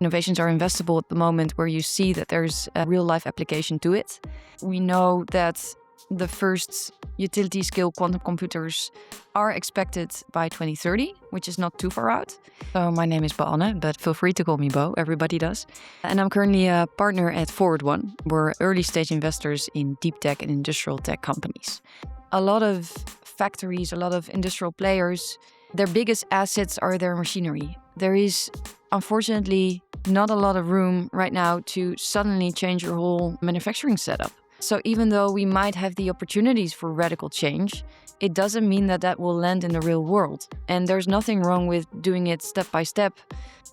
Innovations are investable at the moment where you see that there's a real-life application to it. We know that the first utility-scale quantum computers are expected by 2030, which is not too far out. So my name is Beau-Anne, but feel free to call me Beau, everybody does. And I'm currently a partner at ForwardONE. We're early-stage investors in Deeptech and industrial tech companies. A lot of factories, a lot of industrial players, their biggest assets are their machinery. There is, unfortunately, not a lot of room right now to suddenly change your whole manufacturing setup. So even though we might have the opportunities for radical change, it doesn't mean that that will land in the real world. And there's nothing wrong with doing it step by step.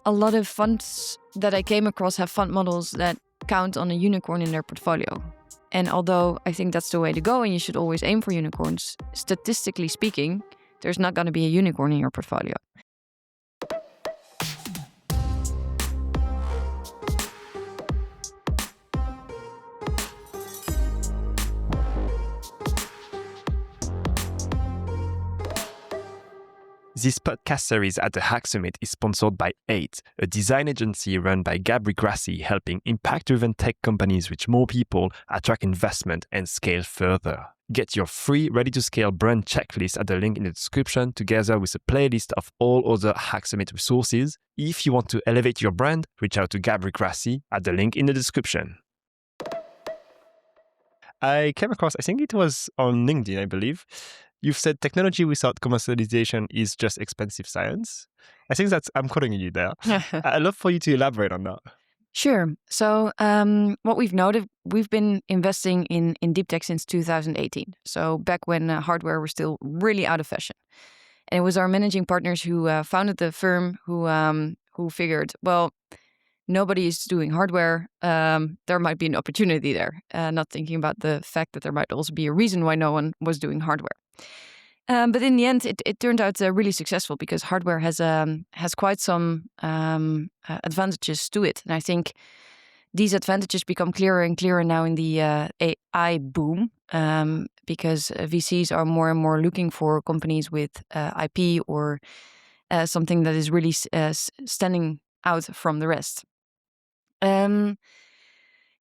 A lot of funds that I came across have fund models that count on a unicorn in their portfolio. And although I think that's the way to go and you should always aim for unicorns, statistically speaking, there's not going to be a unicorn in your portfolio. This podcast series at the Hack Summit is sponsored by 8, a design agency run by Gabri Grassi, helping impact-driven tech companies reach more people, attract investment, and scale further. Get your free, ready-to-scale brand checklist at the link in the description, together with a playlist of all other Hack Summit resources. If you want to elevate your brand, reach out to Gabri Grassi at the link in the description. I came across, I think it was on LinkedIn, I believe. You've said technology without commercialization is just expensive science. I think I'm quoting you there. I'd love for you to elaborate on that. Sure. So what we've noted, we've been investing in Deeptech since 2018. So back when hardware was still really out of fashion. And it was our managing partners who founded the firm who figured, well, nobody is doing hardware. There might be an opportunity there. Not thinking about the fact that there might also be a reason why no one was doing hardware. But in the end, it turned out really successful because hardware has quite some advantages to it. And I think these advantages become clearer and clearer now in the AI boom because VCs are more and more looking for companies with IP or something that is really standing out from the rest.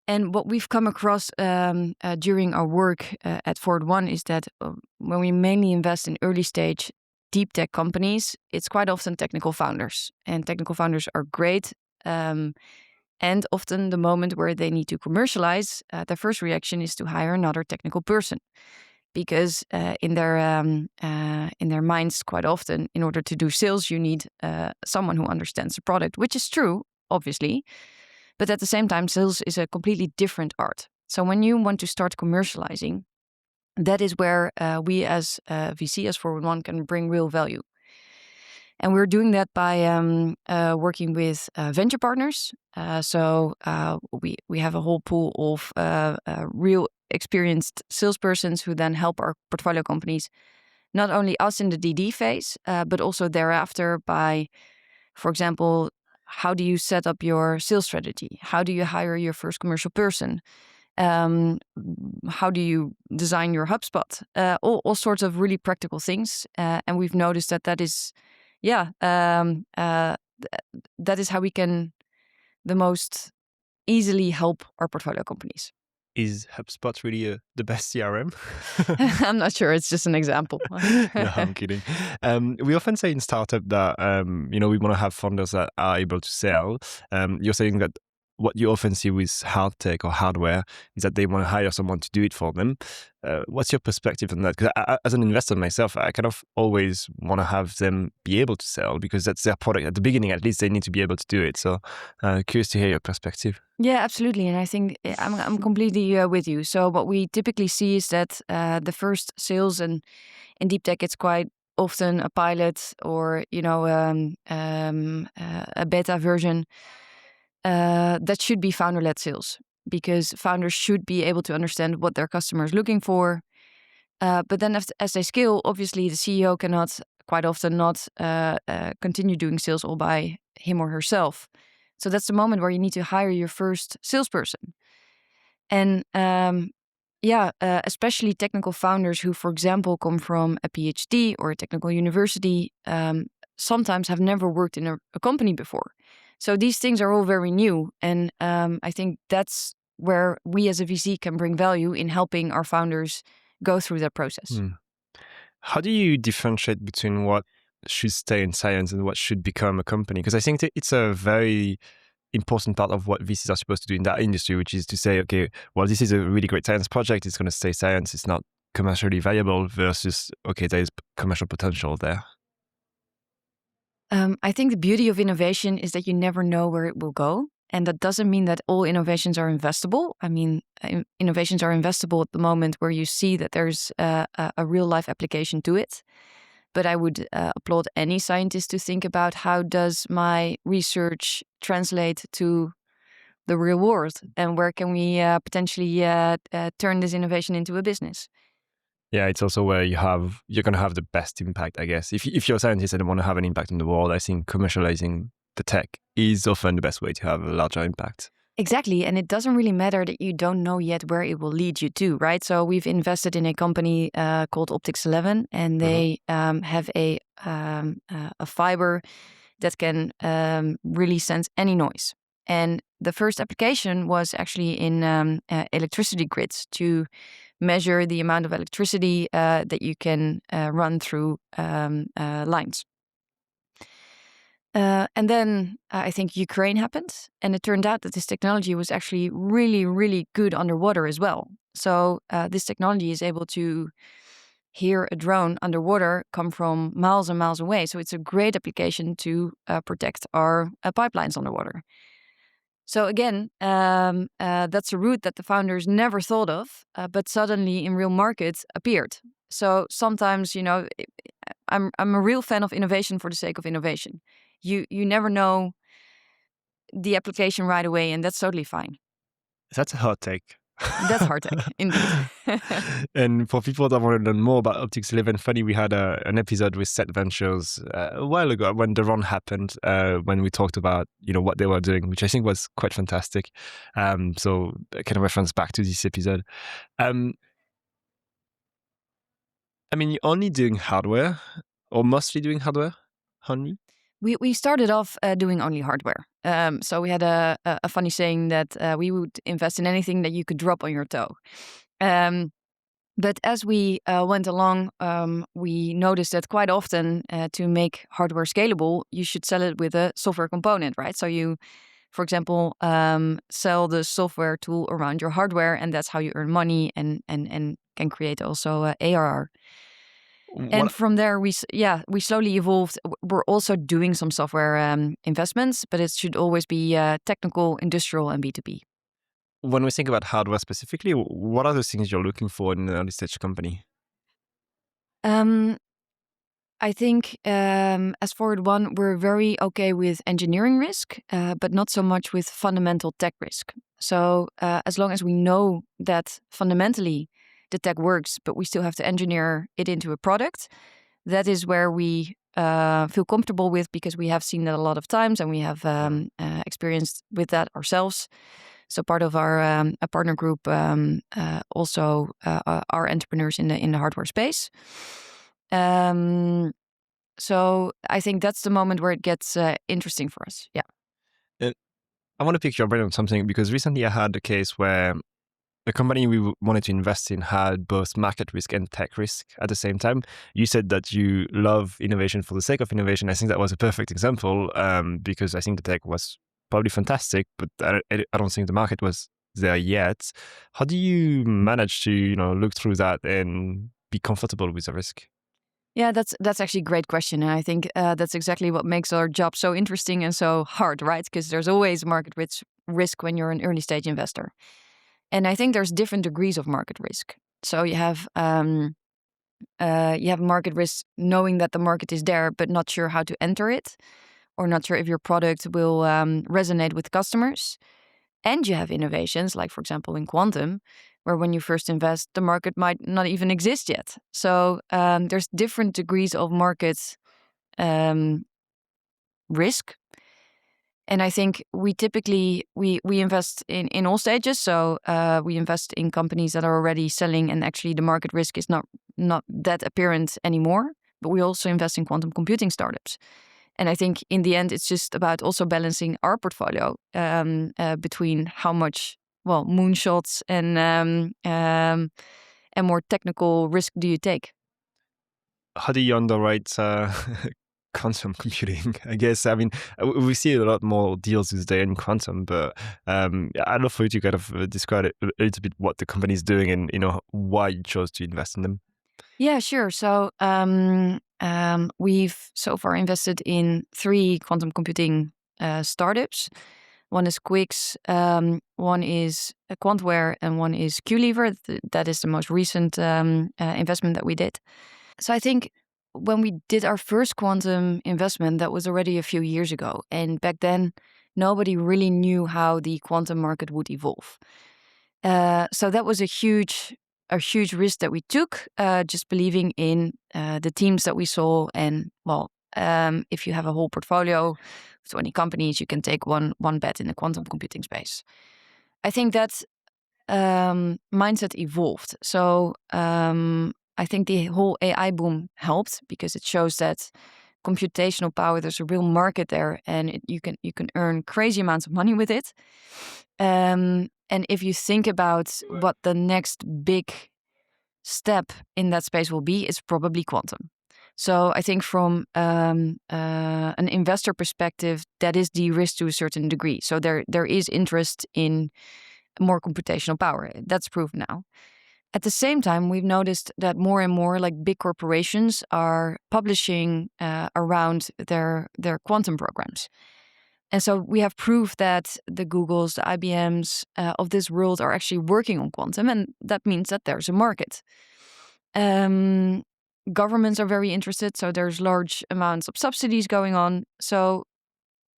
And what we've come across during our work at ForwardONE is that when we mainly invest in early stage deep tech companies, it's quite often technical founders. And technical founders are great. And often the moment where they need to commercialize, their first reaction is to hire another technical person. Because in their minds, quite often, in order to do sales, you need someone who understands the product, which is true, obviously. But at the same time, sales is a completely different art. So when you want to start commercializing, that is where we as VC, as ForwardONE, can bring real value. And we're doing that by working with venture partners. So we have a whole pool of real experienced salespersons who then help our portfolio companies, not only us in the DD phase, but also thereafter by, for example, how do you set up your sales strategy? How do you hire your first commercial person? How do you design your HubSpot? All sorts of really practical things. And we've noticed that is, that is how we can the most easily help our portfolio companies. Is HubSpot really the best CRM? I'm not sure. It's just an example. No, I'm kidding. We often say in startup that we want to have founders that are able to sell. You're saying that what you often see with hard tech or hardware is that they want to hire someone to do it for them. What's your perspective on that? Because as an investor myself, I kind of always want to have them be able to sell because that's their product. At the beginning, at least, they need to be able to do it. So curious to hear your perspective. Yeah, absolutely. And I think I'm completely with you. So what we typically see is that the first sales in deep tech, it's quite often a pilot or, a beta version. That should be founder-led sales because founders should be able to understand what their customer is looking for. But then as they scale, obviously the CEO cannot quite often not continue doing sales all by him or herself. So that's the moment where you need to hire your first salesperson. And especially technical founders who, for example, come from a PhD or a technical university, sometimes have never worked in a company before. So these things are all very new. And I think that's where we as a VC can bring value in helping our founders go through that process. How do you differentiate between what should stay in science and what should become a company? Because I think that it's a very important part of what VCs are supposed to do in that industry, which is to say, okay, well, this is a really great science project. It's going to stay science. It's not commercially viable versus, okay, there's commercial potential there. I think the beauty of innovation is that you never know where it will go. And that doesn't mean that all innovations are investable. I mean, innovations are investable at the moment where you see that there's a real life application to it. But I would applaud any scientist to think about how does my research translate to the real world, and where can we potentially turn this innovation into a business. Yeah, it's also where you're going to have the best impact, I guess. If you're a scientist and want to have an impact on the world, I think commercializing the tech is often the best way to have a larger impact. Exactly. And it doesn't really matter that you don't know yet where it will lead you to, right? So we've invested in a company called Optics 11, and they have a fiber that can really sense any noise. And the first application was actually in electricity grids to measure the amount of electricity that you can run through lines. And then I think Ukraine happened, and it turned out that this technology was actually really, really good underwater as well. So this technology is able to hear a drone underwater come from miles and miles away. So it's a great application to protect our pipelines underwater. So again, that's a route that the founders never thought of, but suddenly in real markets appeared. So sometimes, I'm a real fan of innovation for the sake of innovation. You never know the application right away, and that's totally fine. That's a hot take. That's hard tech, indeed. And for people that want to learn more about Optics 11, funny, we had an episode with Set Ventures a while ago when the run happened, when we talked about what they were doing, which I think was quite fantastic. So I can reference back to this episode. I mean, you're only doing hardware, or mostly doing hardware, only? We started off doing only hardware. So we had a funny saying that we would invest in anything that you could drop on your toe. But as we went along, we noticed that quite often to make hardware scalable, you should sell it with a software component, right? So you, for example, sell the software tool around your hardware, and that's how you earn money and can create also ARR. And from there, we slowly evolved. We're also doing some software investments, but it should always be technical, industrial, and B2B. When we think about hardware specifically, what are the things you're looking for in an early stage company? I think as ForwardONE, we're very okay with engineering risk, but not so much with fundamental tech risk. So as long as we know that fundamentally the tech works, but we still have to engineer it into a product, that is where we feel comfortable with, because we have seen that a lot of times and we have experienced with that ourselves. So part of our partner group also are entrepreneurs in the hardware space. So I think that's the moment where it gets interesting for us. Yeah. I want to pick your brain on something, because recently I had a case where the company we wanted to invest in had both market risk and tech risk at the same time. You said that you love innovation for the sake of innovation. I think that was a perfect example, because I think the tech was probably fantastic, but I don't think the market was there yet. How do you manage to look through that and be comfortable with the risk? Yeah, that's actually a great question. And I think that's exactly what makes our job so interesting and so hard, right? Because there's always market risk when you're an early stage investor. And I think there's different degrees of market risk. So you have market risk knowing that the market is there, but not sure how to enter it, or not sure if your product will resonate with customers. And you have innovations, like, for example, in quantum, where when you first invest, the market might not even exist yet. So there's different degrees of market risk. And I think we typically, we invest in all stages. So we invest in companies that are already selling, and actually the market risk is not that apparent anymore. But we also invest in quantum computing startups. And I think in the end, it's just about also balancing our portfolio between how much, well, moonshots and more technical risk do you take. How do you underwrite quantum computing? I guess, I mean, we see a lot more deals these days in quantum, but I'd love for you to kind of describe a little bit what the company is doing and, why you chose to invest in them. Yeah, sure. So we've so far invested in 3 quantum computing startups. One is Quix, one is Quantware, and one is QLever. That is the most recent investment that we did. So I think when we did our first quantum investment, that was already a few years ago. And back then, nobody really knew how the quantum market would evolve. So that was a huge risk that we took, just believing in the teams that we saw. And well, if you have a whole portfolio of 20 companies, you can take one bet in the quantum computing space. I think that mindset evolved. So I think the whole AI boom helped because it shows that computational power, there's a real market there, and you can earn crazy amounts of money with it. And if you think about what the next big step in that space will be, it's probably quantum. So I think from an investor perspective, that is de-risked to a certain degree. So there is interest in more computational power. That's proven now. At the same time, we've noticed that more and more like big corporations are publishing around their quantum programs. And so we have proof that the Googles, the IBMs of this world are actually working on quantum, and that means that there's a market. Governments are very interested, so there's large amounts of subsidies going on. So,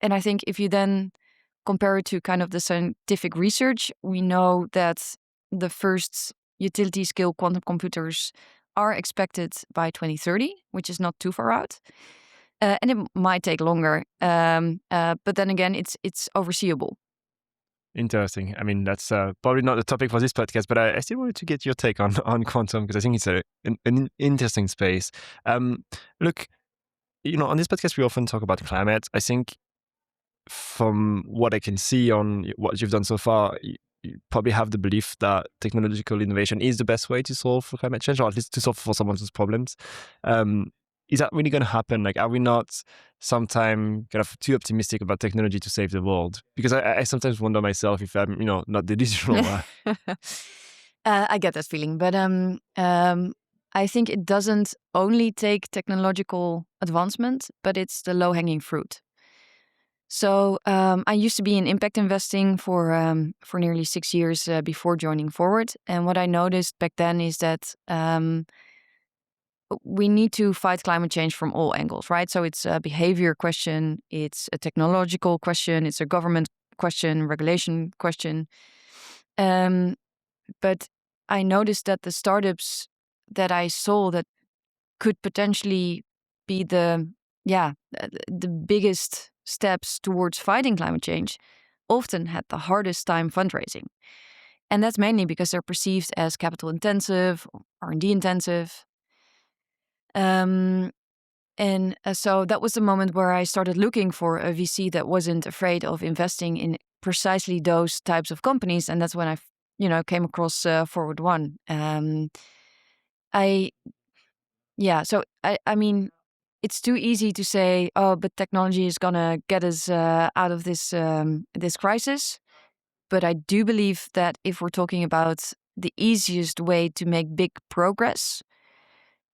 and I think if you then compare it to kind of the scientific research, we know that the first utility scale quantum computers are expected by 2030, which is not too far out. And it might take longer, but then again, it's overseeable. Interesting. I mean, that's probably not the topic for this podcast, but I still wanted to get your take on quantum because I think it's an interesting space. Look, on this podcast, we often talk about climate. I think from what I can see on what you've done so far, you probably have the belief that technological innovation is the best way to solve for climate change, or at least to solve for some of those problems. Is that really going to happen? Like, are we not sometime kind of too optimistic about technology to save the world? Because I sometimes wonder myself if I'm, not the digital one. I get that feeling, but I think it doesn't only take technological advancement, but it's the low-hanging fruit. So I used to be in impact investing for nearly 6 years before joining Forward, and what I noticed back then is that we need to fight climate change from all angles, right? So it's a behavior question, it's a technological question, it's a government question, regulation question. But I noticed that the startups that I saw that could potentially be the biggest steps towards fighting climate change often had the hardest time fundraising. And that's mainly because they're perceived as capital intensive, R&D intensive. And so that was the moment where I started looking for a VC that wasn't afraid of investing in precisely those types of companies. And that's when I came across ForwardONE. I mean, it's too easy to say, oh, but technology is gonna get us out of this crisis. But I do believe that if we're talking about the easiest way to make big progress,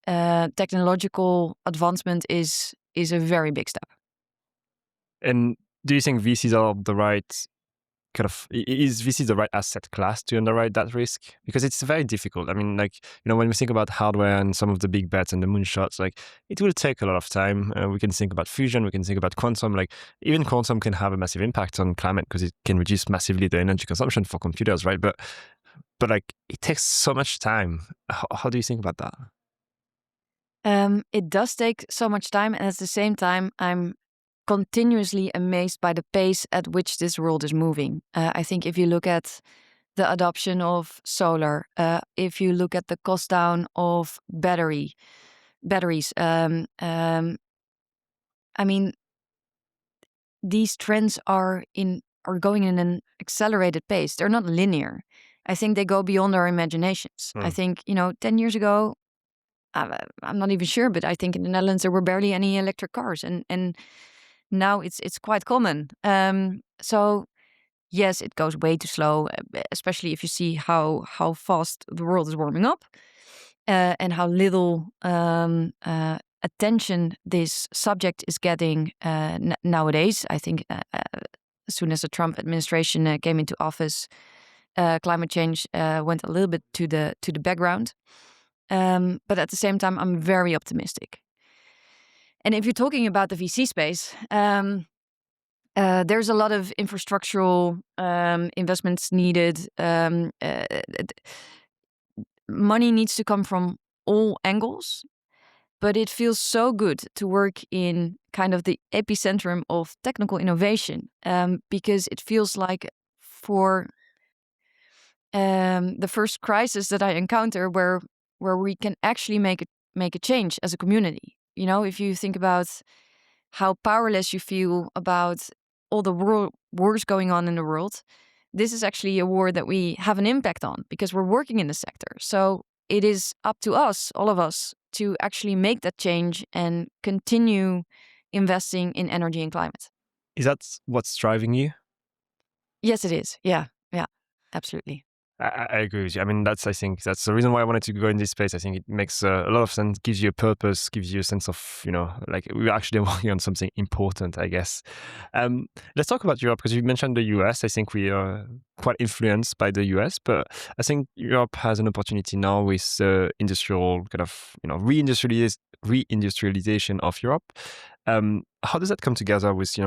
technological advancement is a very big step. And do you think VCs are the right kind of, is VC the right asset class to underwrite that risk? Because it's very difficult. I mean, like, when we think about hardware and some of the big bets and the moonshots, like, it will take a lot of time. We can think about fusion, we can think about quantum. Like, even quantum can have a massive impact on climate because it can reduce massively the energy consumption for computers, right? But like, it takes so much time. How do you think about that? It does take so much time, and at the same time, I'm continuously amazed by the pace at which this world is moving. I think if you look at the adoption of solar, if you look at the cost down of batteries, I mean, these trends are going in an accelerated pace. They're not linear. I think they go beyond our imaginations. I think 10 years ago, I'm not even sure, but I think in the Netherlands there were barely any electric cars, and now it's quite common. So yes, it goes way too slow, especially if you see how fast the world is warming up, and how little attention this subject is getting nowadays. I think as soon as the Trump administration came into office, climate change went a little bit to the background. But at the same time, I'm very optimistic. And if you're talking about the VC space, there's a lot of infrastructural investments needed. Money needs to come from all angles, but it feels so good to work in kind of the epicentrum of technical innovation, because it feels like for the first crisis that I encounter where we can actually make a change as a community. If you think about how powerless you feel about all the wars going on in the world, this is actually a war that we have an impact on because we're working in the sector. So it is up to us, all of us, to actually make that change and continue investing in energy and climate. Is that what's driving you? Yes, it is. Yeah, absolutely. I agree with you. I mean, I think that's the reason why I wanted to go in this space. I think it makes a lot of sense, gives you a purpose, gives you a sense of, like we're actually working on something important, I guess. Let's talk about Europe, because you mentioned the US. I think we are quite influenced by the US, but I think Europe has an opportunity now with industrial kind of, reindustrialization of Europe. How does that come together with,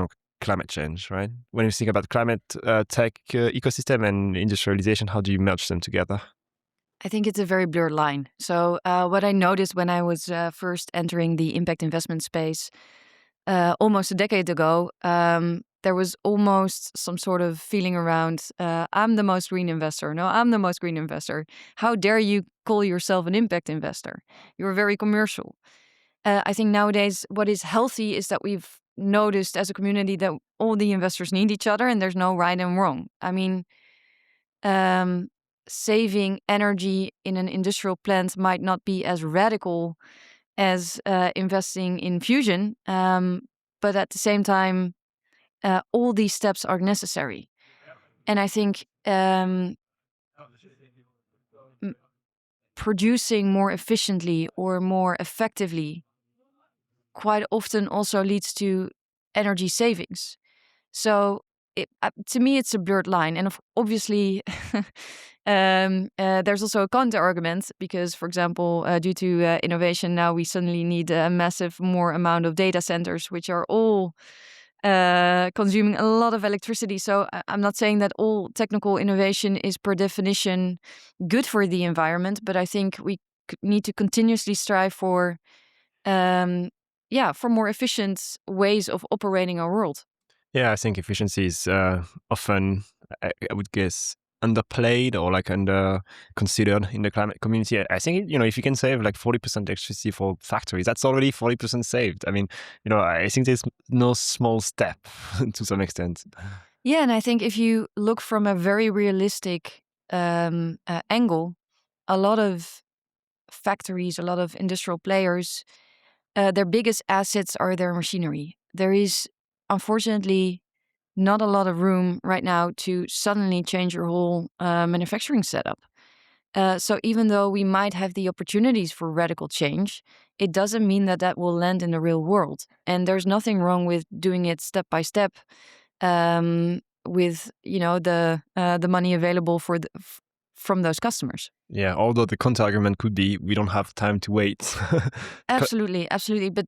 climate change, right? When you think about climate tech ecosystem and industrialization, how do you merge them together? I think it's a very blurred line. So what I noticed when I was first entering the impact investment space almost a decade ago, there was almost some sort of feeling around, I'm the most green investor. No, I'm the most green investor. How dare you call yourself an impact investor? You're very commercial. I think nowadays what is healthy is that we've noticed as a community that all the investors need each other and there's no right and wrong. I mean, saving energy in an industrial plant might not be as radical as investing in fusion, but at the same time, all these steps are necessary. And I think producing more efficiently or more effectively quite often also leads to energy savings. So to me, it's a blurred line. And obviously, there's also a counter argument because, for example, due to innovation, now we suddenly need a massive more amount of data centers, which are all consuming a lot of electricity. So I'm not saying that all technical innovation is per definition good for the environment, but I think we need to continuously strive for more efficient ways of operating our world. Yeah, I think efficiency is often, I would guess, underplayed or like under considered in the climate community. I think, if you can save like 40% electricity for factories, that's already 40% saved. I mean, I think there's no small step to some extent. Yeah, and I think if you look from a very realistic angle, a lot of factories, a lot of industrial players, their biggest assets are their machinery. There is, unfortunately, not a lot of room right now to suddenly change your whole manufacturing setup. So even though we might have the opportunities for radical change, it doesn't mean that will land in the real world. And there's nothing wrong with doing it step by step, with the money available from those customers. Yeah, although the counter argument could be we don't have time to wait. Absolutely. But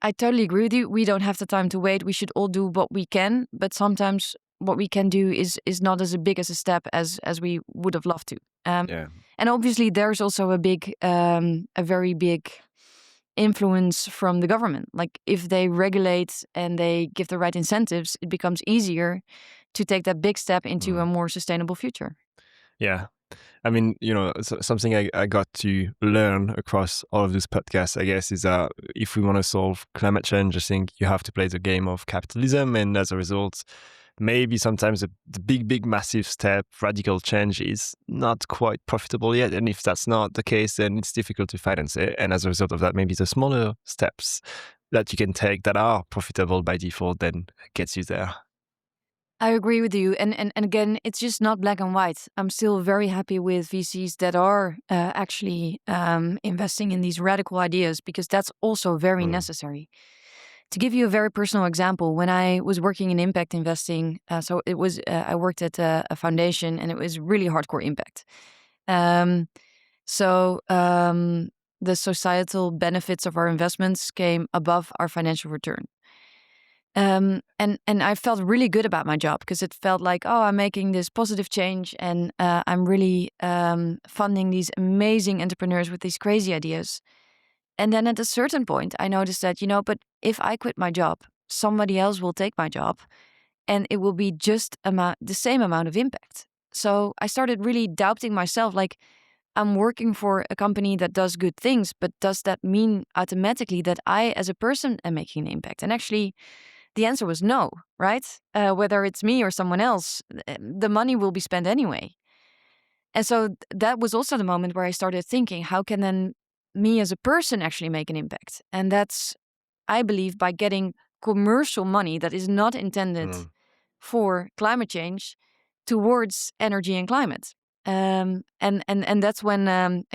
I totally agree with you. We don't have the time to wait. We should all do what we can, but sometimes what we can do is not as big as a step as we would have loved to. And obviously, there's also a very big influence from the government. Like if they regulate and they give the right incentives, it becomes easier to take that big step into a more sustainable future. Yeah. I mean, something I got to learn across all of these podcasts, I guess, is that if we want to solve climate change, I think you have to play the game of capitalism. And as a result, maybe sometimes the big, massive step, radical change is not quite profitable yet. And if that's not the case, then it's difficult to finance it. And as a result of that, maybe the smaller steps that you can take that are profitable by default then gets you there. I agree with you. And again, it's just not black and white. I'm still very happy with VCs that are actually investing in these radical ideas, because that's also very necessary. To give you a very personal example, when I was working in impact investing, I worked at a foundation, and it was really hardcore impact. The societal benefits of our investments came above our financial return. And I felt really good about my job, because it felt like, oh, I'm making this positive change, and I'm really funding these amazing entrepreneurs with these crazy ideas. And then at a certain point, I noticed that, but if I quit my job, somebody else will take my job, and it will be just the same amount of impact. So I started really doubting myself, like, I'm working for a company that does good things, but does that mean automatically that I, as a person, am making an impact? And actually, the answer was no, right? Whether it's me or someone else, the money will be spent anyway. And so that was also the moment where I started thinking, how can then me as a person actually make an impact? And that's, I believe, by getting commercial money that is not intended for climate change towards energy and climate. And that's when, when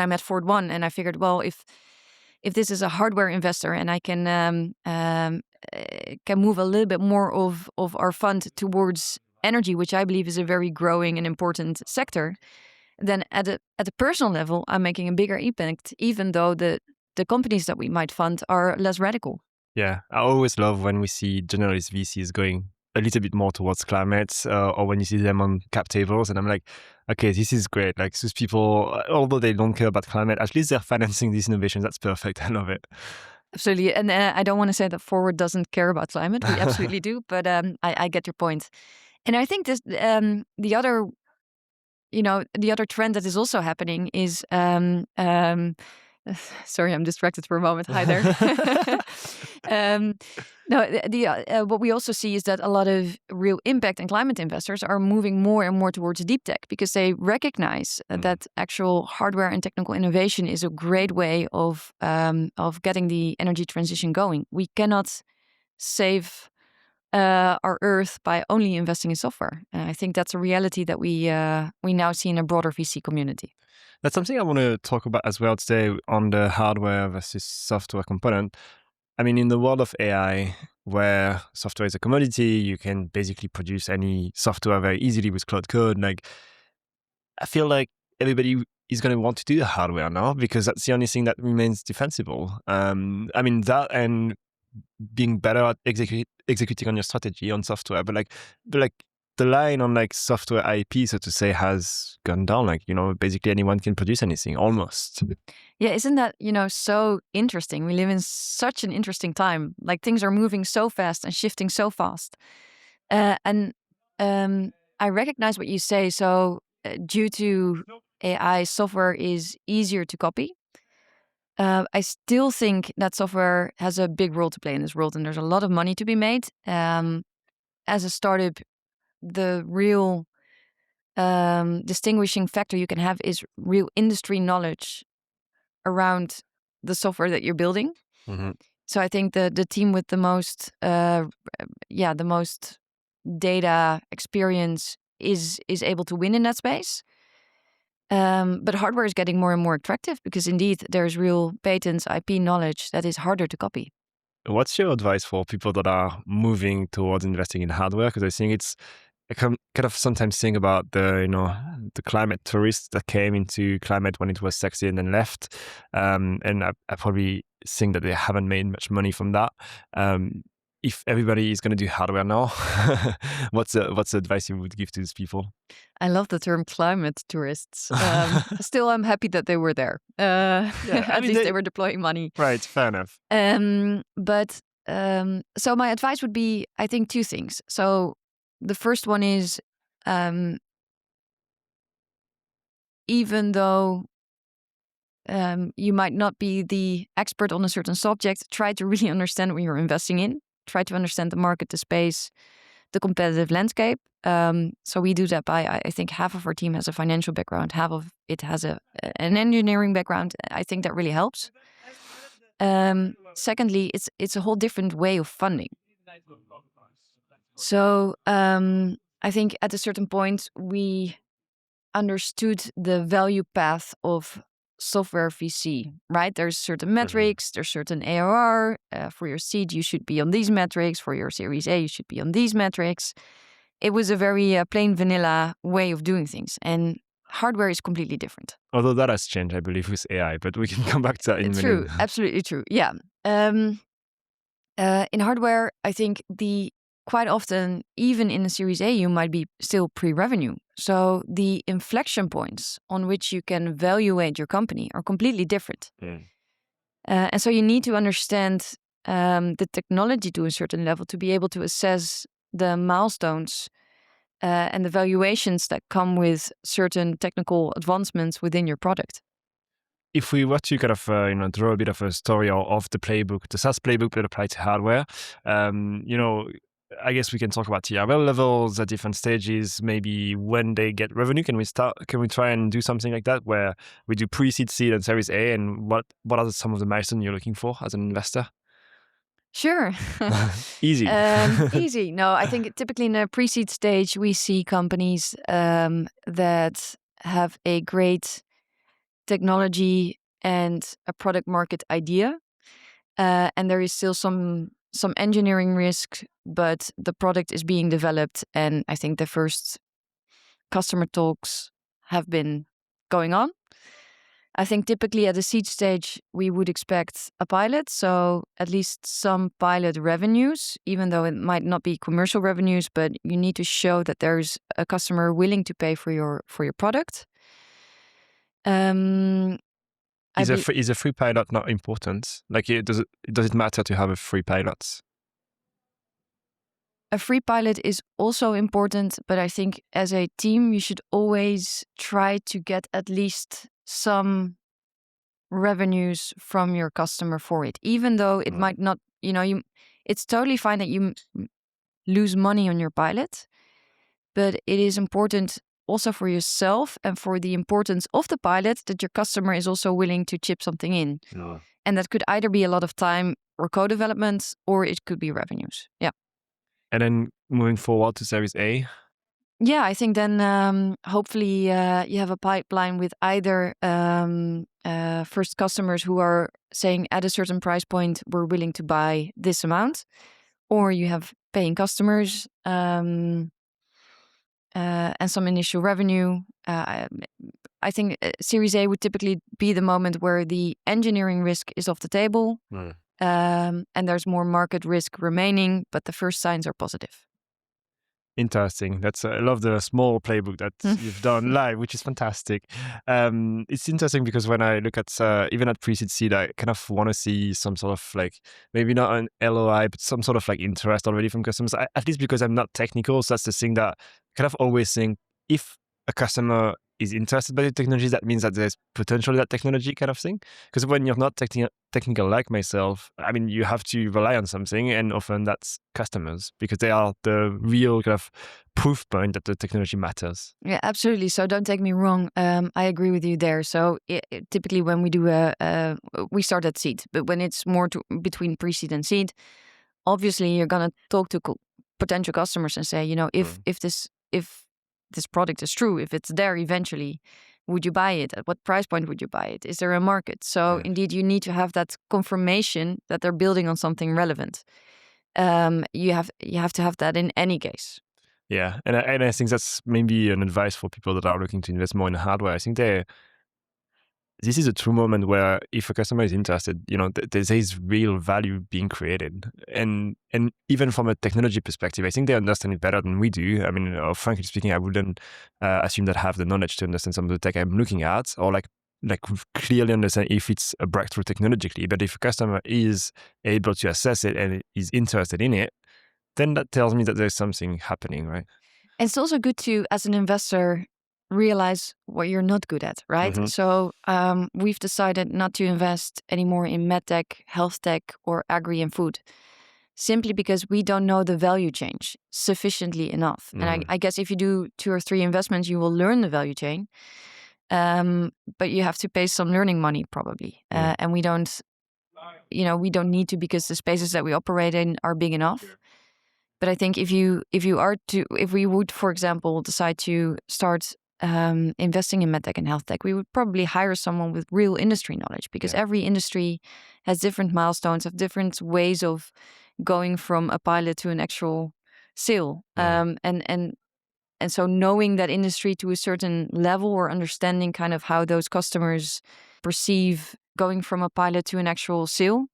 I'm at ForwardONE, and I figured, well, if this is a hardware investor, and I can move a little bit more of our fund towards energy, which I believe is a very growing and important sector, then at a personal level, I'm making a bigger impact, even though the companies that we might fund are less radical. Yeah, I always love when we see generalist VCs going a little bit more towards climate, or when you see them on cap tables, and I'm like, okay, this is great. Like, these people, although they don't care about climate, at least they're financing these innovations. That's perfect. I love it. Absolutely. And I don't want to say that Forward doesn't care about climate. We absolutely do. But I get your point. And I think this the other trend that is also happening is sorry, I'm distracted for a moment. Hi there. What we also see is that a lot of real impact and climate investors are moving more and more towards deep tech, because they recognize that actual hardware and technical innovation is a great way of getting the energy transition going. We cannot save our Earth by only investing in software. I think that's a reality that we now see in a broader VC community. That's something I want to talk about as well today on the hardware versus software component. I mean, in the world of AI, where software is a commodity, you can basically produce any software very easily with Cloud Code. Like, I feel like everybody is going to want to do the hardware now, because that's the only thing that remains defensible. I mean, that and being better at executing on your strategy on software, but the line on like software IP, so to say, has gone down. Like, basically anyone can produce anything almost. Yeah, isn't that, so interesting? We live in such an interesting time. Like, things are moving so fast and shifting so fast. And I recognize what you say. So due to AI, software is easier to copy. I still think that software has a big role to play in this world, and there's a lot of money to be made. As a startup, the real distinguishing factor you can have is real industry knowledge around the software that you're building. Mm-hmm. So I think the team with the most data experience is able to win in that space. But hardware is getting more and more attractive, because indeed there's real patents, IP knowledge that is harder to copy. What's your advice for people that are moving towards investing in hardware? Because I think I kind of sometimes think about the climate tourists that came into climate when it was sexy and then left. And I probably think that they haven't made much money from that. If everybody is going to do hardware now, what's the advice you would give to these people? I love the term climate tourists. Still, I'm happy that they were there. At least they were deploying money. Right, fair enough. So my advice would be, I think, two things. So the first one is even though you might not be the expert on a certain subject, try to really understand what you're investing in. Try to understand the market, the space, the competitive landscape. So we do that by, I think half of our team has a financial background, half of it has an engineering background. I think that really helps. Secondly, it's a whole different way of funding. So I think at a certain point we understood the value path of software VC, right? There's certain metrics, there's certain ARR. For your seed, you should be on these metrics. For your Series A, you should be on these metrics. It was a very plain vanilla way of doing things. And hardware is completely different. Although that has changed, I believe, with AI, but we can come back to that in a minute. True, absolutely true. Yeah. In hardware, I think quite often, even in a Series A, you might be still pre-revenue. So the inflection points on which you can evaluate your company are completely different. And so you need to understand the technology to a certain level to be able to assess the milestones and the valuations that come with certain technical advancements within your product. If we were to kind of draw a bit of a story of the playbook, the SaaS playbook that applies to hardware, I guess we can talk about TRL levels at different stages, maybe when they get revenue. Can we try and do something like that where we do pre-seed, seed, and Series A, and what are some of the milestones you're looking for as an investor? Sure. Easy. Easy. No, I think typically in the pre-seed stage, we see companies that have a great technology and a product market idea. And there is still some engineering risk, but the product is being developed. And I think the first customer talks have been going on. I think typically at the seed stage, we would expect a pilot. So at least some pilot revenues, even though it might not be commercial revenues, but you need to show that there's a customer willing to pay for your product. Is a free pilot not important? Like, does it matter to have a free pilot? A free pilot is also important, but I think as a team, you should always try to get at least some revenues from your customer for it, even though it might not, it's totally fine that you lose money on your pilot, but it is important also for yourself and for the importance of the pilot that your customer is also willing to chip something in. Yeah. And that could either be a lot of time or co-development, or it could be revenues. Yeah. And then moving forward to Series A? Yeah, I think then hopefully you have a pipeline with either first customers who are saying at a certain price point, we're willing to buy this amount, or you have paying customers and some initial revenue. I think Series A would typically be the moment where the engineering risk is off the table and there's more market risk remaining, but the first signs are positive. Interesting. I love the small playbook that you've done live, which is fantastic. It's interesting because when I look at even at pre-seed seed, I kind of want to see some sort of like, maybe not an LOI, but some sort of like interest already from customers. At least because I'm not technical, so that's the thing that I kind of always think, if a customer is interested by the technology, that means that there's potential in that technology, kind of thing. Because when you're not technical like myself, I mean, you have to rely on something, and often that's customers, because they are the real kind of proof point that the technology matters. Yeah, absolutely. So don't take me wrong. I agree with you there. So typically when we do we start at seed, but when it's more between pre-seed and seed, obviously you're gonna talk to potential customers and say, if this product is true, if it's there eventually, would you buy it? At what price point would you buy it? Is there a market? So indeed, you need to have that confirmation that they're building on something relevant. You have to have that in any case. Yeah, and I think that's maybe an advice for people that are looking to invest more in hardware. I think this is a true moment where if a customer is interested, there is real value being created. And even from a technology perspective, I think they understand it better than we do. I mean, frankly speaking, I wouldn't assume that I have the knowledge to understand some of the tech I'm looking at, or like clearly understand if it's a breakthrough technologically. But if a customer is able to assess it and is interested in it, then that tells me that there's something happening, right? And it's also good to, as an investor, realize what you're not good at, right? Mm-hmm. So we've decided not to invest anymore in medtech, health tech, or agri and food, simply because we don't know the value chain sufficiently enough. Mm-hmm. And I guess if you do 2 or 3 investments, you will learn the value chain. But you have to pay some learning money probably. And we don't need to, because the spaces that we operate in are big enough. But I think if we would, for example, decide to start investing in medtech and health tech, we would probably hire someone with real industry knowledge, because every industry has different milestones, have different ways of going from a pilot to an actual sale. And so knowing that industry to a certain level, or understanding kind of how those customers perceive going from a pilot to an actual sale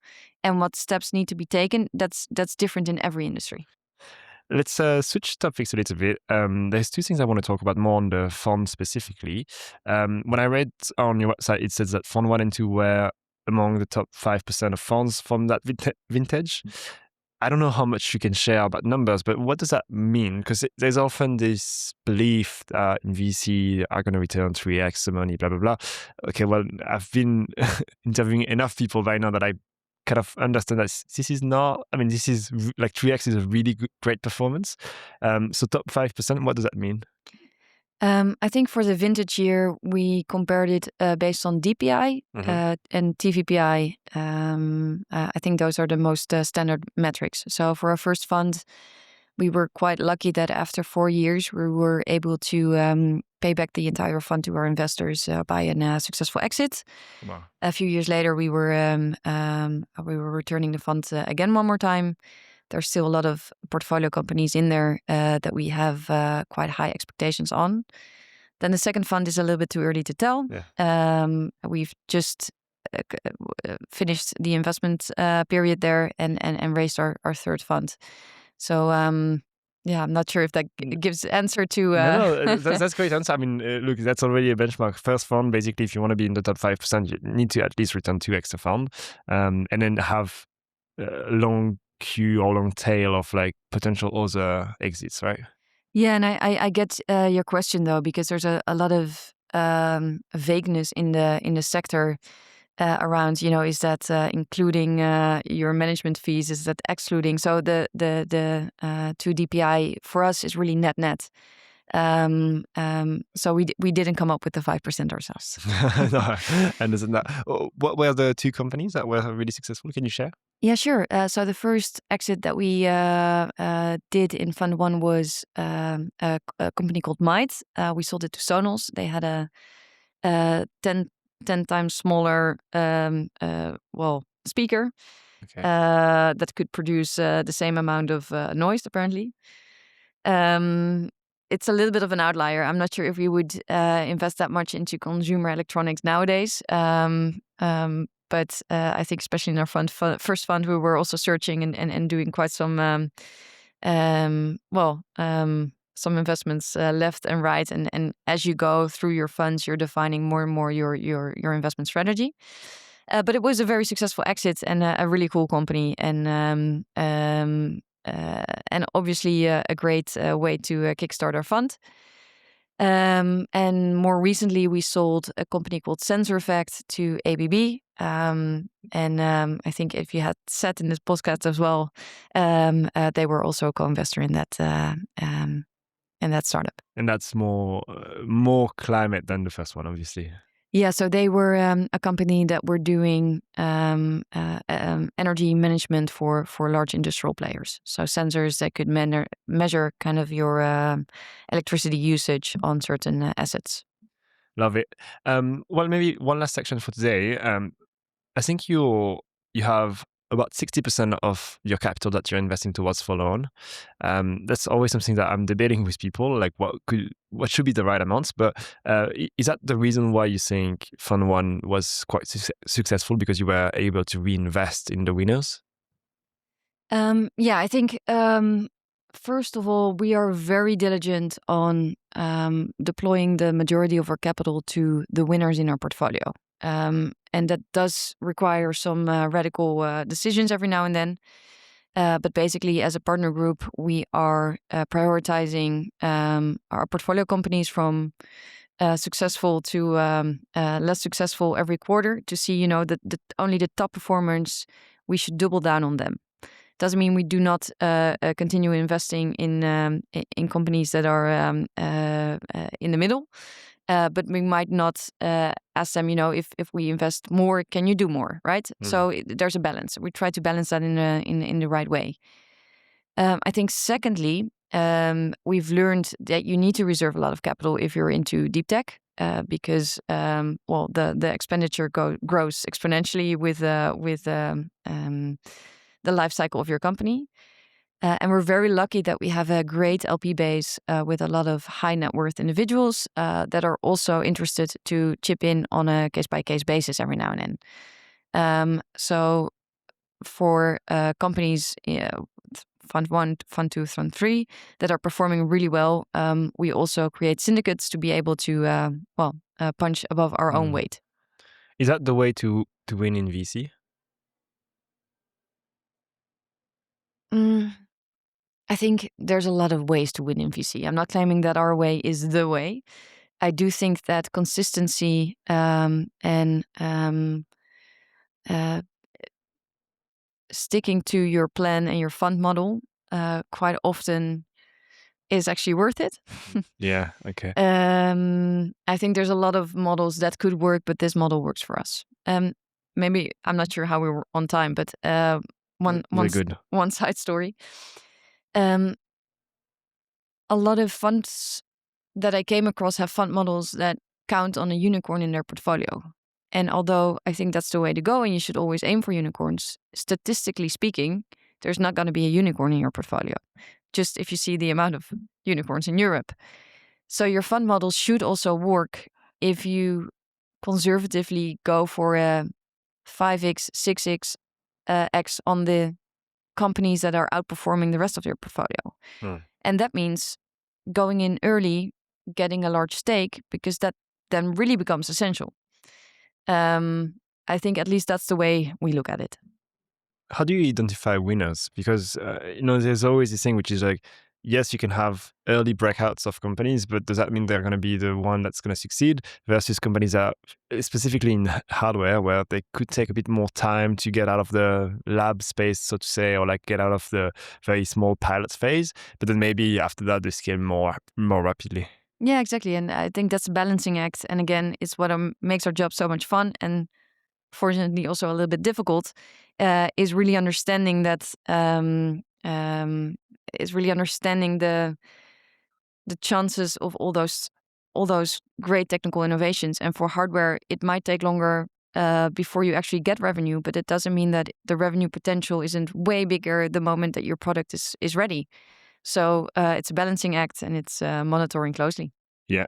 and what steps need to be taken, that's different in every industry. Let's switch topics a little bit. There's 2 things I want to talk about more on the fund specifically. When I read on your website, it says that fund 1 and 2 were among the top 5% of funds from that vintage. I don't know how much you can share about numbers, but what does that mean? Because there's often this belief that in VC are going to return 3x the money, blah, blah, blah. Okay, well, I've been interviewing enough people by now that I kind of understand that this is not, this is like 3x is a really great performance. So top 5%, what does that mean? I think for the vintage year, we compared it based on DPI and TVPI. I think those are the most standard metrics. So for our first fund, we were quite lucky that after 4 years, we were able to pay back the entire fund to our investors by a successful exit. Wow. A few years later, we were returning the fund again one more time. There's still a lot of portfolio companies in there that we have quite high expectations on. Then the second fund is a little bit too early to tell. Yeah. We've just finished the investment period there and raised our third fund. So I'm not sure if that gives answer to... No, that's great answer. Look, that's already a benchmark. First fund, basically, if you want to be in the top 5%, you need to at least return 2x a fund, and then have a long queue or long tail of like potential other exits, right? Yeah, and I get your question though, because there's a lot of vagueness in the sector around, is that including your management fees? Is that excluding? So the 2 DPI for us is really net. So we didn't come up with the 5% ourselves. No, and isn't that what were the 2 companies that were really successful? Can you share? Yeah, sure. So the first exit that we did in Fund 1 was a company called Might. We sold it to Sonos. They had a 10 times smaller speaker that could produce the same amount of noise, apparently. It's a little bit of an outlier. I'm not sure if we would invest that much into consumer electronics nowadays. But I think especially in our first fund, we were also searching and doing quite some some investments left and right. And as you go through your funds, you're defining more and more your investment strategy. But it was a very successful exit and a really cool company, and obviously a great way to kickstart our fund. And more recently, we sold a company called Sensor Effect to ABB. I think if you had sat in this podcast as well, they were also a co-investor in that startup. And that's more climate than the first one, obviously. Yeah, so they were a company that were doing energy management for large industrial players. So sensors that could measure kind of your electricity usage on certain assets. Love it. Well, maybe one last section for today. I think you have about 60% of your capital that you're investing towards ForwardONE. That's always something that I'm debating with people, like what should be the right amounts. But is that the reason why you think Fund 1 was quite successful, because you were able to reinvest in the winners? Yeah, I think first of all, we are very diligent on deploying the majority of our capital to the winners in our portfolio. And that does require some radical decisions every now and then. But basically, as a partner group, we are prioritizing our portfolio companies from successful to less successful every quarter to see, that only the top performers, we should double down on them. Doesn't mean we do not continue investing in companies that are in the middle, but we might not ask them, if we invest more, can you do more, right? So there's a balance. We try to balance that in the right way. I think secondly, we've learned that you need to reserve a lot of capital if you're into deep tech, because the expenditure grows exponentially with the life cycle of your company. And we're very lucky that we have a great LP base with a lot of high net worth individuals that are also interested to chip in on a case-by-case basis every now and then. So for companies, Fund 1, Fund 2, Fund 3, that are performing really well, we also create syndicates to be able to punch above our own weight. Is that the way to win in VC? I think there's a lot of ways to win in VC. I'm not claiming that our way is the way. I do think that consistency and sticking to your plan and your fund model quite often is actually worth it. Yeah, okay. I think there's a lot of models that could work, but this model works for us. Maybe I'm not sure how we were on time, but one side story. A lot of funds that I came across have fund models that count on a unicorn in their portfolio. And although I think that's the way to go and you should always aim for unicorns, statistically speaking, there's not going to be a unicorn in your portfolio. Just if you see the amount of unicorns in Europe. So your fund model should also work if you conservatively go for a 5x, 6x X on the companies that are outperforming the rest of your portfolio. And that means going in early, getting a large stake, because that then really becomes essential. I think at least that's the way we look at it. How do you identify winners? Because, there's always this thing which is like, yes, you can have early breakouts of companies, but does that mean they're going to be the one that's going to succeed versus companies that are specifically in hardware where they could take a bit more time to get out of the lab space, so to say, or like get out of the very small pilot phase, but then maybe after that they scale more rapidly? Yeah, exactly. And I think that's a balancing act. And again, it's what makes our job so much fun and fortunately also a little bit difficult, is really understanding that the chances of all those great technical innovations. And for hardware, it might take longer before you actually get revenue, but it doesn't mean that the revenue potential isn't way bigger the moment that your product is ready. So it's a balancing act and it's monitoring closely. Yeah,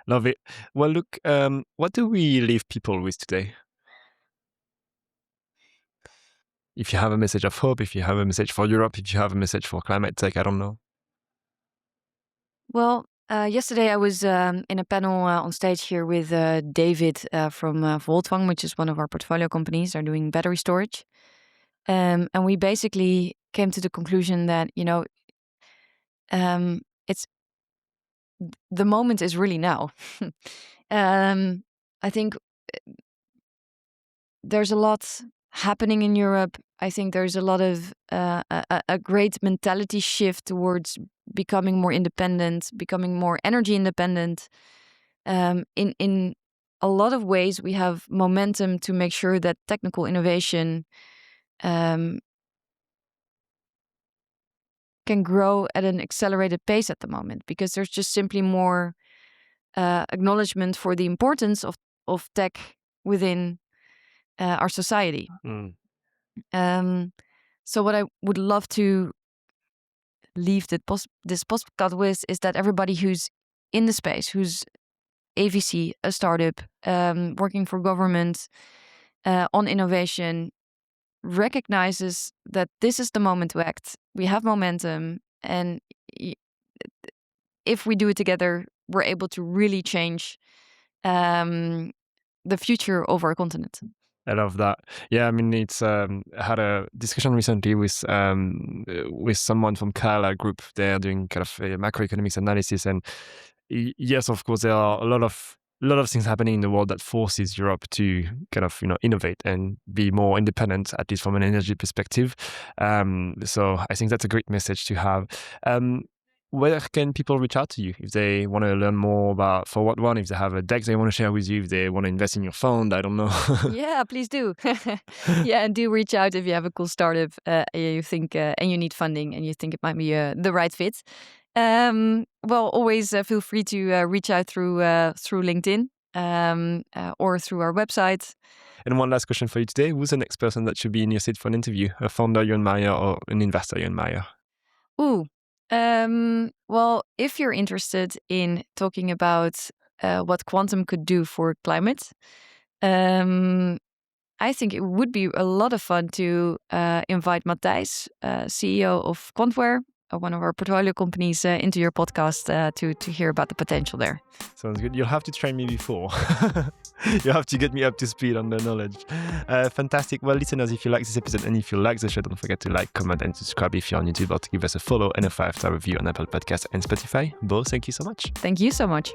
love it. Well, look, what do we leave people with today? If you have a message of hope, if you have a message for Europe, if you have a message for climate tech, I don't know. Well, yesterday I was in a panel on stage here with David from ForwardONE, which is one of our portfolio companies. They're doing battery storage. And we basically came to the conclusion that, it's the moment is really now. I think there's a lot happening in Europe. I think there's a lot of a great mentality shift towards becoming more independent, becoming more energy independent. In a lot of ways, we have momentum to make sure that technical innovation can grow at an accelerated pace at the moment, because there's just simply more acknowledgement for the importance of tech within our society. So what I would love to leave this podcast with is that everybody who's in the space, who's AVC, a startup, working for government on innovation, recognizes that this is the moment to act. We have momentum, and if we do it together, we're able to really change the future of our continent. I love that. Yeah, I mean, it's I had a discussion recently with someone from Kala Group. They're doing kind of a macroeconomics analysis, and yes, of course, there are a lot of things happening in the world that forces Europe to kind of innovate and be more independent, at least from an energy perspective. So I think that's a great message to have. Um, where can people reach out to you if they want to learn more about ForwardONE, if they have a deck they want to share with you, if they want to invest in your fund? I don't know. Yeah, please do. Yeah, and do reach out if you have a cool startup you think and you need funding and you think it might be the right fit. Well, always feel free to reach out through LinkedIn or through our website. And one last question for you today. Who's the next person that should be in your seat for an interview? A founder you admire or an investor you admire? Ooh. Well, if you're interested in talking about what quantum could do for climate, um, I think it would be a lot of fun to invite Matthijs, CEO of Quantware, one of our portfolio companies, into your podcast to hear about the potential there. Sounds good. You'll have to train me before. You have to get me up to speed on the knowledge. Fantastic. Well, listeners, if you like this episode and if you like the show, don't forget to like, comment, and subscribe if you're on YouTube, or to give us a follow and a 5-star review on Apple Podcasts and Spotify. Beau, thank you so much. Thank you so much.